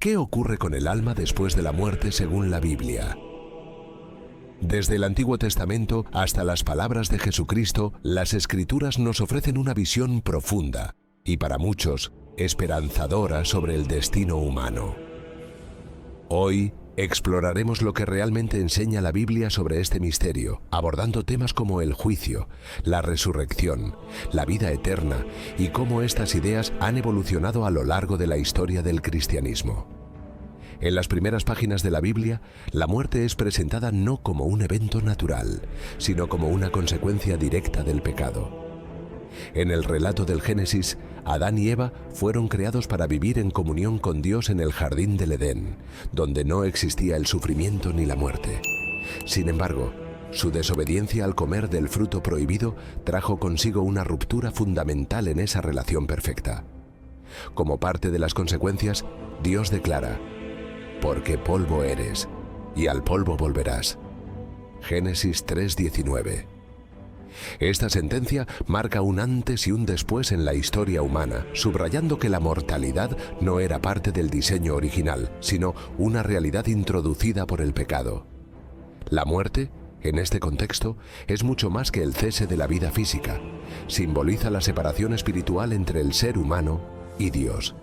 ¿Qué ocurre con el alma después de la muerte según la Biblia? Desde el Antiguo Testamento hasta las palabras de Jesucristo, las Escrituras nos ofrecen una visión profunda y, para muchos, esperanzadora sobre el destino humano. Hoy exploraremos lo que realmente enseña la Biblia sobre este misterio, abordando temas como el juicio, la resurrección, la vida eterna y cómo estas ideas han evolucionado a lo largo de la historia del cristianismo. En las primeras páginas de la Biblia, la muerte es presentada no como un evento natural, sino como una consecuencia directa del pecado. En el relato del Génesis, Adán y Eva fueron creados para vivir en comunión con Dios en el jardín del Edén, donde no existía el sufrimiento ni la muerte. Sin embargo, su desobediencia al comer del fruto prohibido trajo consigo una ruptura fundamental en esa relación perfecta. Como parte de las consecuencias, Dios declara: «Porque polvo eres, y al polvo volverás». Génesis 3:19. Esta sentencia marca un antes y un después en la historia humana, subrayando que la mortalidad no era parte del diseño original, sino una realidad introducida por el pecado. La muerte, en este contexto, es mucho más que el cese de la vida física. Simboliza la separación espiritual entre el ser humano y Dios.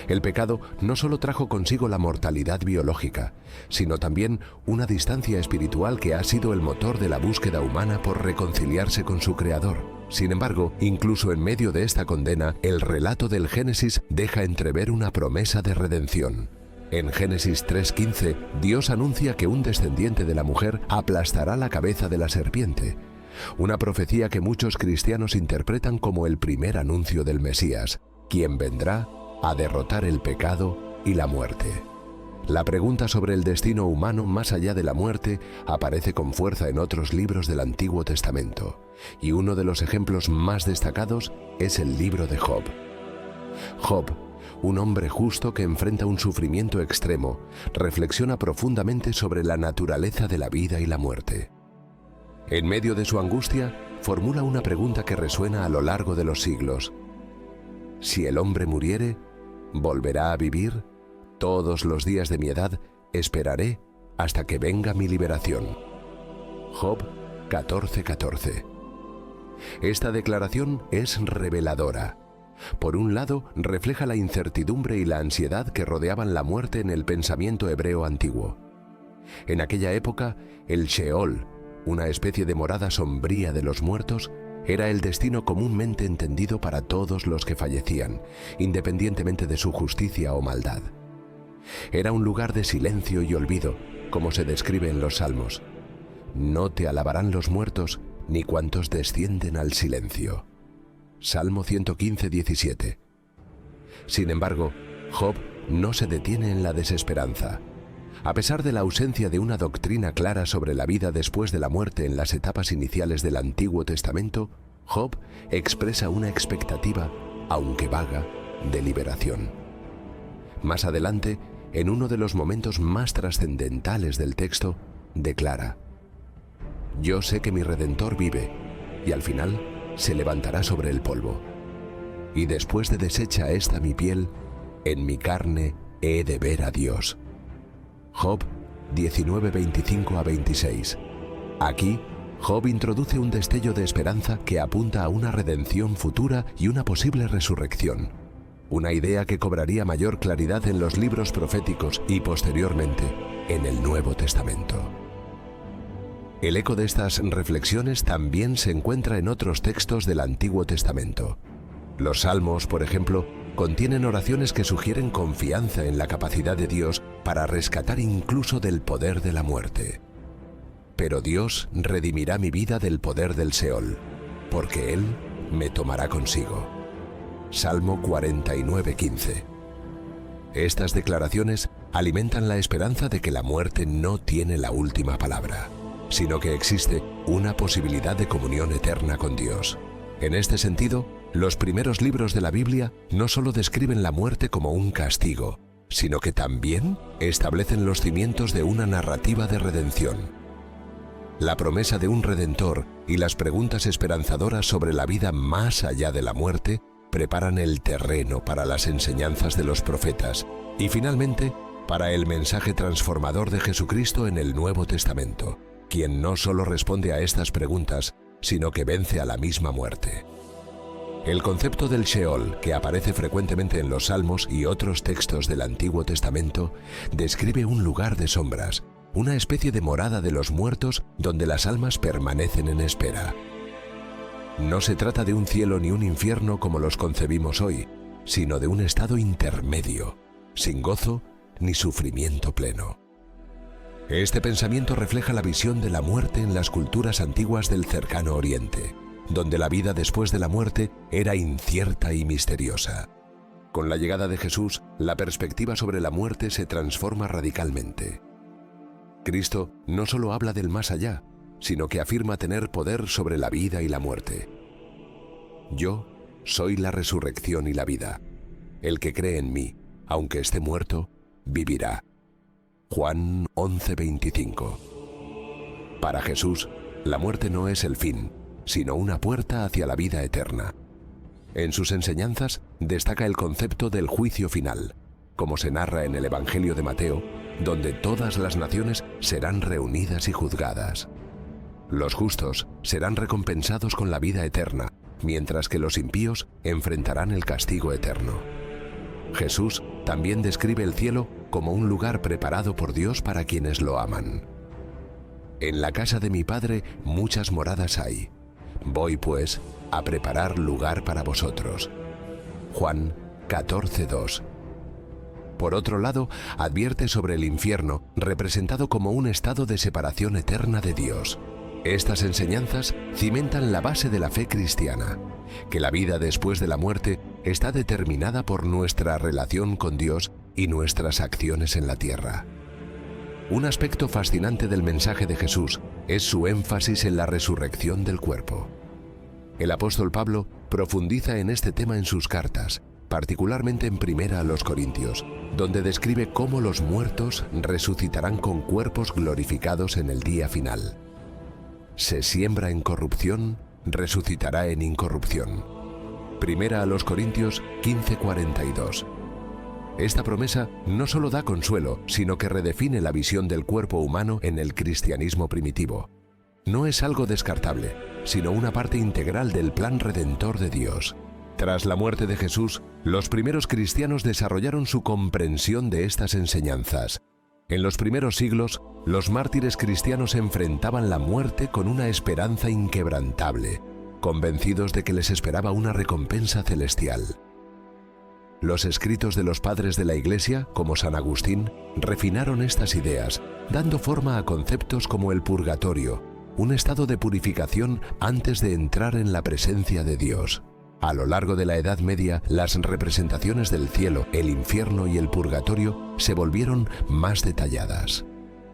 El pecado no solo trajo consigo la mortalidad biológica, sino también una distancia espiritual que ha sido el motor de la búsqueda humana por reconciliarse con su Creador. Sin embargo, incluso en medio de esta condena, el relato del Génesis deja entrever una promesa de redención. En Génesis 3:15, Dios anuncia que un descendiente de la mujer aplastará la cabeza de la serpiente, una profecía que muchos cristianos interpretan como el primer anuncio del Mesías, quien vendrá a derrotar el pecado y la muerte. La pregunta sobre el destino humano más allá de la muerte aparece con fuerza en otros libros del Antiguo Testamento, y uno de los ejemplos más destacados es el libro de Job. Job, un hombre justo que enfrenta un sufrimiento extremo, reflexiona profundamente sobre la naturaleza de la vida y la muerte. En medio de su angustia, formula una pregunta que resuena a lo largo de los siglos: «Si el hombre muriere, ¿volverá a vivir? Todos los días de mi edad esperaré hasta que venga mi liberación». Job 14:14. Esta declaración es reveladora. Por un lado, refleja la incertidumbre y la ansiedad que rodeaban la muerte en el pensamiento hebreo antiguo. En aquella época, el Sheol, una especie de morada sombría de los muertos, era el destino comúnmente entendido para todos los que fallecían, independientemente de su justicia o maldad. Era un lugar de silencio y olvido, como se describe en los Salmos. «No te alabarán los muertos, ni cuantos descienden al silencio». Salmo 115:17. Sin embargo, Job no se detiene en la desesperanza. A pesar de la ausencia de una doctrina clara sobre la vida después de la muerte en las etapas iniciales del Antiguo Testamento, Job expresa una expectativa, aunque vaga, de liberación. Más adelante, en uno de los momentos más trascendentales del texto, declara: «Yo sé que mi Redentor vive, y al final se levantará sobre el polvo. Y después de deshecha esta mi piel, en mi carne he de ver a Dios». Job 19:25-26. Aquí, Job introduce un destello de esperanza que apunta a una redención futura y una posible resurrección. Una idea que cobraría mayor claridad en los libros proféticos y, posteriormente, en el Nuevo Testamento. El eco de estas reflexiones también se encuentra en otros textos del Antiguo Testamento. Los Salmos, por ejemplo, contienen oraciones que sugieren confianza en la capacidad de Dios para rescatar incluso del poder de la muerte. «Pero Dios redimirá mi vida del poder del Seol, porque Él me tomará consigo». Salmo 49:15. Estas declaraciones alimentan la esperanza de que la muerte no tiene la última palabra, sino que existe una posibilidad de comunión eterna con Dios. En este sentido, los primeros libros de la Biblia no solo describen la muerte como un castigo, sino que también establecen los cimientos de una narrativa de redención. La promesa de un Redentor y las preguntas esperanzadoras sobre la vida más allá de la muerte preparan el terreno para las enseñanzas de los profetas Y finalmente, para el mensaje transformador de Jesucristo en el Nuevo Testamento, quien no solo responde a estas preguntas, sino que vence a la misma muerte. El concepto del Sheol, que aparece frecuentemente en los Salmos y otros textos del Antiguo Testamento, describe un lugar de sombras, una especie de morada de los muertos donde las almas permanecen en espera. No se trata de un cielo ni un infierno como los concebimos hoy, sino de un estado intermedio, sin gozo ni sufrimiento pleno. Este pensamiento refleja la visión de la muerte en las culturas antiguas del Cercano Oriente, donde la vida después de la muerte era incierta y misteriosa. Con la llegada de Jesús, la perspectiva sobre la muerte se transforma radicalmente. Cristo no solo habla del más allá, sino que afirma tener poder sobre la vida y la muerte. Yo soy la resurrección y la vida. El que cree en mí, aunque esté muerto, vivirá. Juan 11:25. Para Jesús, la muerte no es el fin, sino una puerta hacia la vida eterna. En sus enseñanzas destaca el concepto del juicio final, como se narra en el Evangelio de Mateo, donde todas las naciones serán reunidas y juzgadas. Los justos serán recompensados con la vida eterna, mientras que los impíos enfrentarán el castigo eterno. Jesús también describe el cielo como un lugar preparado por Dios para quienes lo aman. En la casa de mi Padre muchas moradas hay. Voy, pues, a preparar lugar para vosotros. Juan 14:2. Por otro lado, advierte sobre el infierno, representado como un estado de separación eterna de Dios. Estas enseñanzas cimentan la base de la fe cristiana, que la vida después de la muerte está determinada por nuestra relación con Dios y nuestras acciones en la tierra. Un aspecto fascinante del mensaje de Jesús es su énfasis en la resurrección del cuerpo. El apóstol Pablo profundiza en este tema en sus cartas, particularmente en 1 a los Corintios, donde describe cómo los muertos resucitarán con cuerpos glorificados en el día final. Se siembra en corrupción, resucitará en incorrupción. 1 a los Corintios 15:42. Esta promesa no solo da consuelo, sino que redefine la visión del cuerpo humano en el cristianismo primitivo. No es algo descartable, sino una parte integral del plan redentor de Dios. Tras la muerte de Jesús, los primeros cristianos desarrollaron su comprensión de estas enseñanzas. En los primeros siglos, los mártires cristianos enfrentaban la muerte con una esperanza inquebrantable, convencidos de que les esperaba una recompensa celestial. Los escritos de los padres de la Iglesia, como San Agustín, refinaron estas ideas, dando forma a conceptos como el purgatorio, un estado de purificación antes de entrar en la presencia de Dios. A lo largo de la Edad Media, las representaciones del cielo, el infierno y el purgatorio se volvieron más detalladas.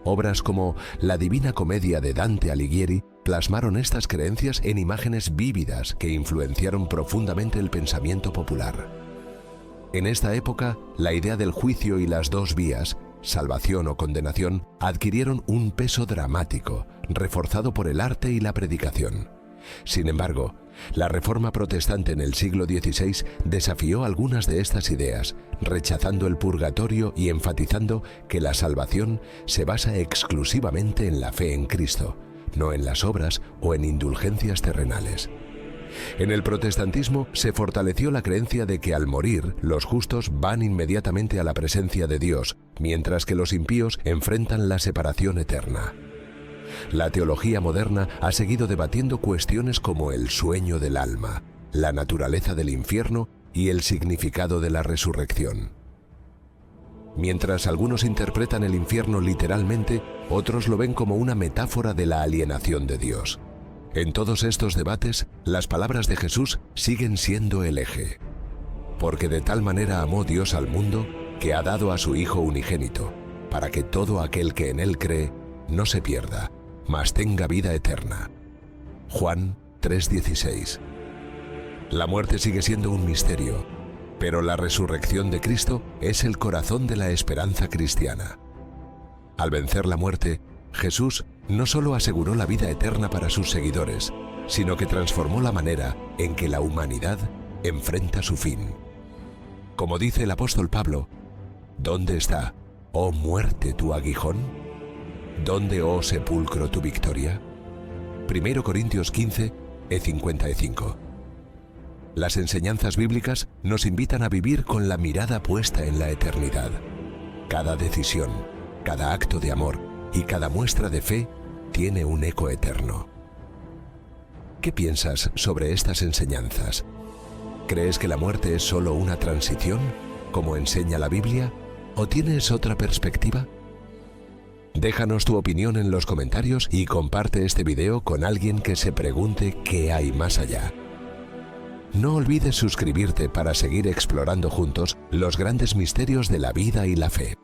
Obras como La Divina Comedia de Dante Alighieri plasmaron estas creencias en imágenes vívidas que influenciaron profundamente el pensamiento popular. En esta época, la idea del juicio y las dos vías, salvación o condenación, adquirieron un peso dramático, reforzado por el arte y la predicación. Sin embargo, la Reforma protestante en el siglo XVI desafió algunas de estas ideas, rechazando el purgatorio y enfatizando que la salvación se basa exclusivamente en la fe en Cristo, no en las obras o en indulgencias terrenales. En el protestantismo se fortaleció la creencia de que al morir, los justos van inmediatamente a la presencia de Dios, mientras que los impíos enfrentan la separación eterna. La teología moderna ha seguido debatiendo cuestiones como el sueño del alma, la naturaleza del infierno y el significado de la resurrección. Mientras algunos interpretan el infierno literalmente, otros lo ven como una metáfora de la alienación de Dios. En todos estos debates, las palabras de Jesús siguen siendo el eje. Porque de tal manera amó Dios al mundo, que ha dado a su Hijo unigénito, para que todo aquel que en Él cree no se pierda, mas tenga vida eterna. Juan 3:16. La muerte sigue siendo un misterio, pero la resurrección de Cristo es el corazón de la esperanza cristiana. Al vencer la muerte, Jesús no solo aseguró la vida eterna para sus seguidores, sino que transformó la manera en que la humanidad enfrenta su fin. Como dice el apóstol Pablo, ¿Dónde está, oh muerte, tu aguijón? ¿Dónde, oh sepulcro, tu victoria? 1 Corintios 15, 55. Las enseñanzas bíblicas nos invitan a vivir con la mirada puesta en la eternidad. Cada decisión, cada acto de amor y cada muestra de fe tiene un eco eterno. ¿Qué piensas sobre estas enseñanzas? ¿Crees que la muerte es solo una transición, como enseña la Biblia, o tienes otra perspectiva? Déjanos tu opinión en los comentarios y comparte este video con alguien que se pregunte qué hay más allá. No olvides suscribirte para seguir explorando juntos los grandes misterios de la vida y la fe.